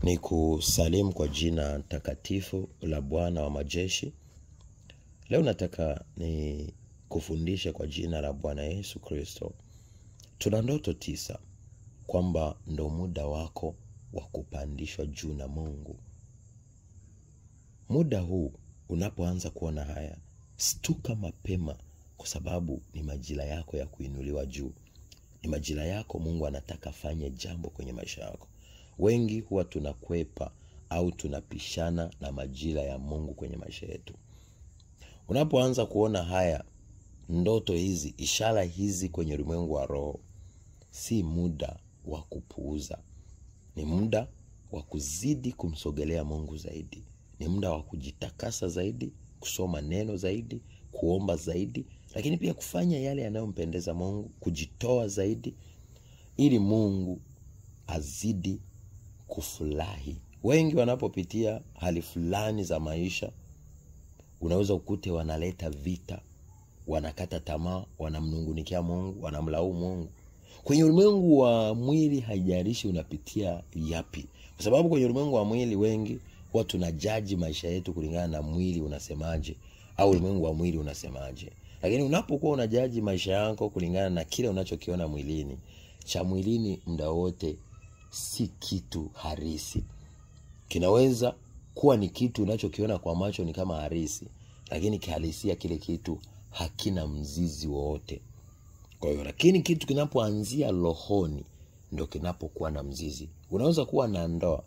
Ni kusalimu kwa jina takatifu la Bwana wa majeshi. Leo nataka ni kufundisha kwa jina la Bwana Yesu Kristo. Tuna ndoto 9 kwamba ndo muda wako wa kupandishwa juu na Mungu. Muda huu unapoanza kuona haya, stuka mapema kwa sababu ni majira yako ya kuinuliwa juu. Ni majira yako Mungu anataka fanye jambo kwenye maisha yako. Wengi huwa tunakwepa au tunapishana na majira ya Mungu kwenye maisha yetu. Unapoanza kuona haya, ndoto hizi, ishara hizi kwenye ulimwengu wa roho, si muda wa kupuuza. Ni muda wa kuzidi kumsogelea Mungu zaidi. Ni muda wa kujitakasa zaidi, kusoma neno zaidi, kuomba zaidi, lakini pia kufanya yale yanayompendeza Mungu, kujitoa zaidi ili Mungu azidi kufurahi. Wengi wanapopitia hali fulani za maisha, unaweza ukute wanaleta vita, wanakata tamaa, wanamnungunikia Mungu, wanamlaumu Mungu. Kwenye ulimwengu wa mwili haijalishi unapitia yapi. Kwa sababu kwenye ulimwengu wa mwili wengi huwa tunajaji maisha yetu kulingana na mwili unasemaje au ulimwengu wa mwili unasemaje. Lakini unapokuwa unajaji maisha yako kulingana na kile unachokiona mwilini, cha mwilini muda wote si kitu halisi. Kinaweza kuwa ni kitu unachokiona kwa macho ni kama halisi, lakini kihalisia kile kitu hakina mzizi wowote. Kwa hiyo lakini kitu kinapoanzia rohoni ndio kinapokuwa na mzizi. Unaweza kuwa na ndoa,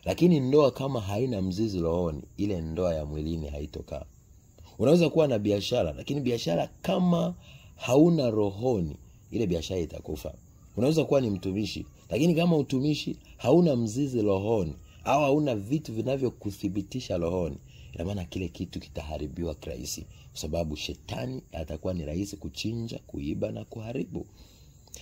lakini ndoa kama haina mzizi rohoni, ile ndoa ya mwilini haitokaa. Unaweza kuwa na biashara, lakini biashara kama hauna rohoni, ile biashara itakufa. Unaweza kuwa ni mtumishi, lakini kama utumishi hauna mzizi rohoni au hauna vitu vinavyokuthibitisha rohoni, ina maana kile kitu kitaharibiwa kirahisi, kwa sababu shetani atakuwa ni rahisi kuchinja, kuiba na kuharibu.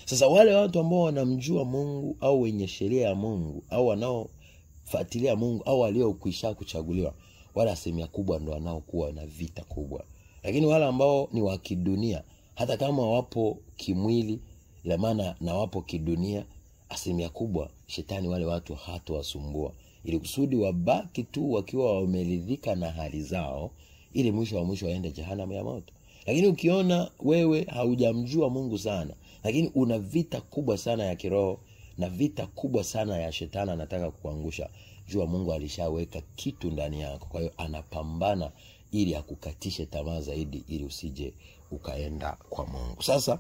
Sasa wale watu ambao wanamjua Mungu au wenye sheria ya Mungu au wanaofuatilia Mungu au waliokwisha kuchaguliwa, wala asilimia kubwa ndio wanaokuwa na vita kubwa. Lakini wale ambao ni wa kidunia, hata kama wapo kimwili, ila maana na wapo kidunia, asilimia kubwa shetani wale watu hatawasumbua, ili kusudi wabaki tu wakiwa wameridhika na hali zao, ili mwisho wa mwisho waende jehanamu ya moto. Lakini ukiona wewe haujamjua Mungu sana, lakini una vita kubwa sana ya kiroho na vita kubwa sana ya shetani anataka kukuangusha, jua Mungu alishaweka kitu ndani yako. Kwa hiyo anapambana ili akukatishe tamaa zaidi, ili usije ukaenda kwa Mungu. Sasa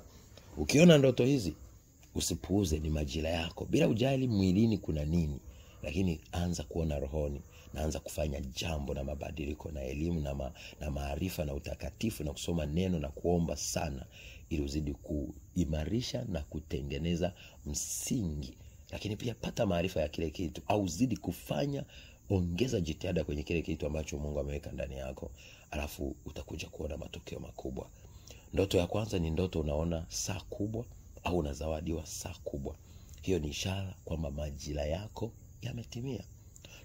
ukiona ndoto hizi, usipuuze, ni majira yako. Bila ujali mwilini kuna nini, lakini anza kuona rohoni na anza kufanya jambo na mabadiliko na elimu na maarifa na utakatifu na kusoma neno na kuomba sana, ili uzidi kuimarisha na kutengeneza msingi. Lakini pia pata maarifa ya kile kitu au zidi kufanya, ongeza jitihada kwenye kile kitu ambacho Mungu ameweka ndani yako, alafu utakuja kuona matokeo makubwa. Ndoto ya kwanza ni ndoto unaona saa kubwa au unazawadiwa saa kubwa. Hiyo ni ishara kwamba majira yako yametimia.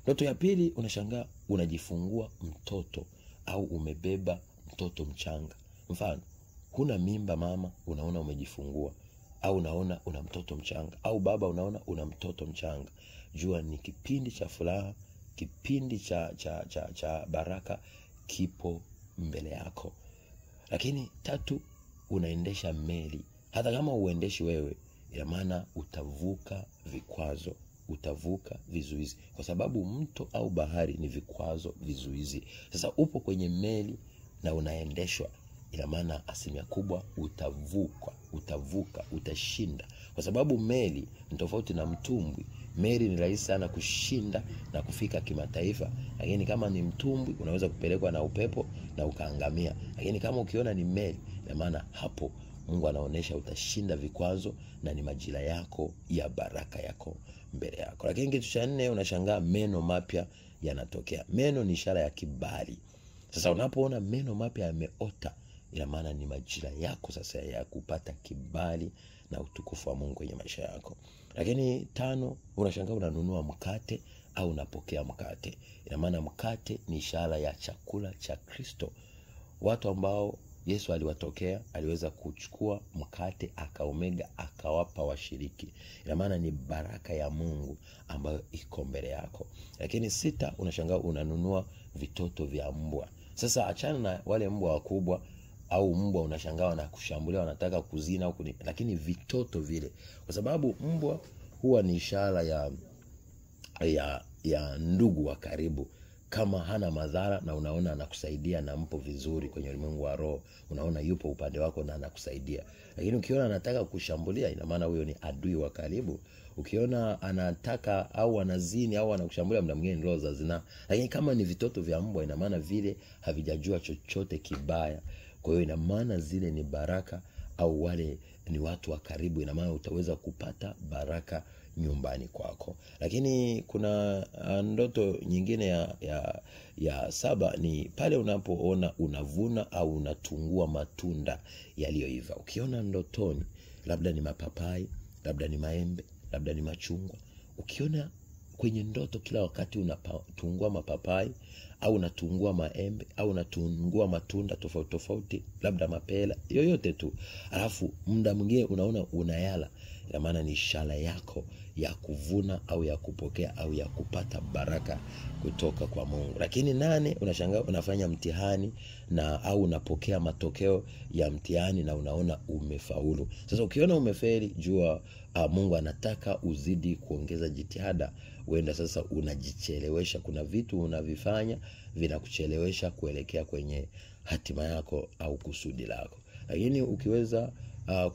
Ndoto ya pili, unashangaa unajifungua mtoto au umebeba mtoto mchanga. Mfano, huna mimba mama, unaona umejifungua, au unaona una mtoto mchanga, au baba unaona una mtoto mchanga. Jua ni kipindi cha furaha, kipindi cha baraka kipo mbele yako. Lakini 3, unaendesha meli. Hata kama uendeshi wewe, ina maana utavuka vikwazo, utavuka vizuizi, kwa sababu mto au bahari ni vikwazo, vizuizi. Sasa upo kwenye meli na unaendeshwa, ina maana asilimia kubwa utavuka, utashinda. Kwa sababu meli ni tofauti na mtumbwi. Meli ni rahisi sana kushinda na kufika kimataifa, lakini kama ni mtumbwi unaweza kupelekwa na upepo na ukaangamia. Lakini kama ukiona ni meli, ina maana hapo Mungu anaonesha utashinda vikwazo na ni majira yako ya baraka yako mbele yako. Lakini kitu cha 4, unashangaa meno mapya yanatokea. Meno ni ishara ya kibali. Sasa unapoona meno mapya yameota, ina maana ni majira yako sasa ya kupata kibali na utukufu wa Mungu kwenye maisha yako. Lakini 5, unashangaa unanunua mkate au unapokea mkate. Ina maana mkate ni ishara ya chakula cha Kristo. Watu ambao Yesu aliwatokea, aliweza kuchukua mkate akaumega akawapa washiriki. Ina maana ni baraka ya Mungu ambayo iko mbele yako. Lakini 6, unashangaa unanunua vitoto vya mbwa. Sasa achana na wale mbwa wakubwa au mbwa unashangaa na kushambulia wanataka kuzina au lakini vitoto vile, kwa sababu mbwa huwa ni ishara ya ndugu wa karibu. Kama hana madhara na unaona anakusaidia na mpo vizuri kwenye ulimwengu wa roho, unaona yupo upande wako na anakusaidia. Lakini ukiona anataka kushambulia, ina maana huyo ni adui wa karibu. Ukiona anataka au anazini au anakushambulia, muda mwingine roho za zinaa. Lakini kama ni vitoto vya mbwa, ina maana vile havijajua chochote kibaya. Kwa hiyo ina maana zile ni baraka, au wale ni watu wa karibu. Ina maana utaweza kupata baraka nyumbani kwako. Lakini kuna ndoto nyingine ya 7, ni pale unapoona unavuna au unatungua matunda yaliyoiva. Ukiona ndotoni, labda ni mapapai, labda ni maembe, labda ni machungwa. Ukiona kwenye ndoto kila wakati unatungua mapapai au unatungua maembe au unatungua matunda tofauti tofauti, labda mapela, yoyote tu, alafu muda mwingine unaona unayala, ina maana ni ishara yako ya kuvuna au ya kupokea au ya kupata baraka kutoka kwa Mungu. Lakini 8, unashangaa unafanya mtihani au unapokea matokeo ya mtihani na unaona umefaulu. Sasa ukiona umefeli, jua Mungu anataka uzidi kuongeza jitihada. Uenda sasa unajichelewesha, kuna vitu unavifanya vinakuchelewesha kuelekea kwenye hatima yako au kusudi lako. Lakini ukiweza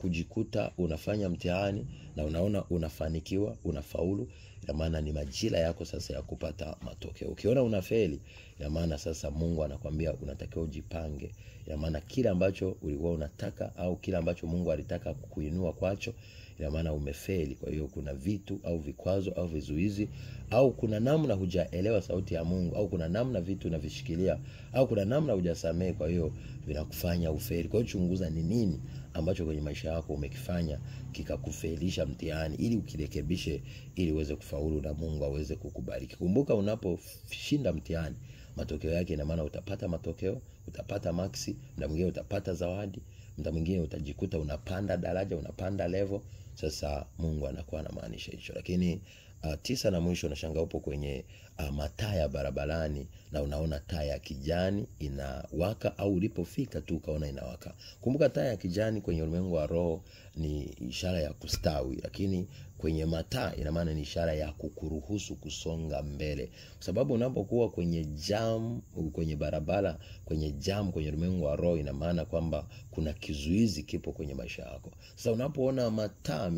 kujikuta unafanya mtihani na unaona unafanikiwa, unafaulu, ina maana ni majira yako sasa ya kupata matokeo. Ukiona unafeli, ina maana sasa Mungu anakuambia unatakiwa ujipange. Ina maana kile ambacho ulikuwa unataka au kile ambacho Mungu alitaka kukuinua kwacho, ina maana umefeli. Kwa hiyo kuna vitu au vikwazo au vizuizi, au kuna namna hujaelewa sauti ya Mungu, au kuna namna vitu unavishikilia, au kuna namna hujasamehe, kwa hiyo vinakufanya ufeli. Kwa hiyo chunguza ni nini ambacho kwenye maisha yako umekifanya kikakufelisha mtihani, ili ukirekebishe, ili uweze kufaulu na Mungu aweze kukubariki. Kumbuka, unaposhinda mtihani, matokeo yake ina maana utapata matokeo, utapata maksi, muda mwingine utapata zawadi, muda mwingine utajikuta unapanda daraja, unapanda level. Sasa Mungu anakuwa anamaanisha hicho. Lakini 9 na mwisho, unashangaa upo kwenye mataa ya barabarani na unaona taa ya kijani inawaka, au ulipofika tu ukaona inawaka. Kumbuka, taa ya kijani kwenye ulimwengu wa roho ni ishara ya kustawi, lakini kwenye mataa ina maana ni ishara ya kukuruhusu kusonga mbele. Kwa sababu unapokuwa kwenye jam, kwenye barabara, kwenye jam kwenye ulimwengu wa roho, ina maana kwamba kuna kizuizi kipo kwenye maisha yako. Sasa unapoona mataa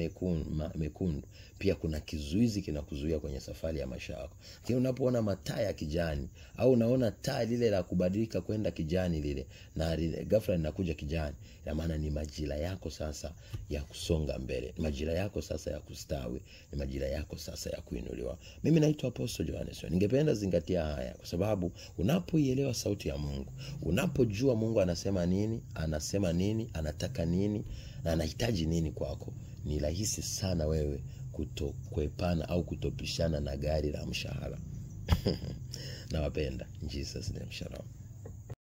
mekundu, pia kuna kizuizi kinakuzuia kwenye safari ya maisha yako. Lakini unapoona mataa ya kijani, au unaona taa lile la kubadilika kwenda kijani lile, na ghafla linakuja kijani, ina maana ni majira yako sasa ya kusonga mbele, ni majira yako sasa ya kustawi, ni majira yako sasa ya kuinuliwa. Mimi naitwa Apostle Johannes. Ningependa zingatia haya, kwa sababu unapoielewa sauti ya Mungu, unapojua Mungu anasema nini, anataka nini na anahitaji nini kwako, ni rahisi sana wewe kutokwepana au kutopishana na gari la mshahara. Nawapenda. Jesus name. Shalom.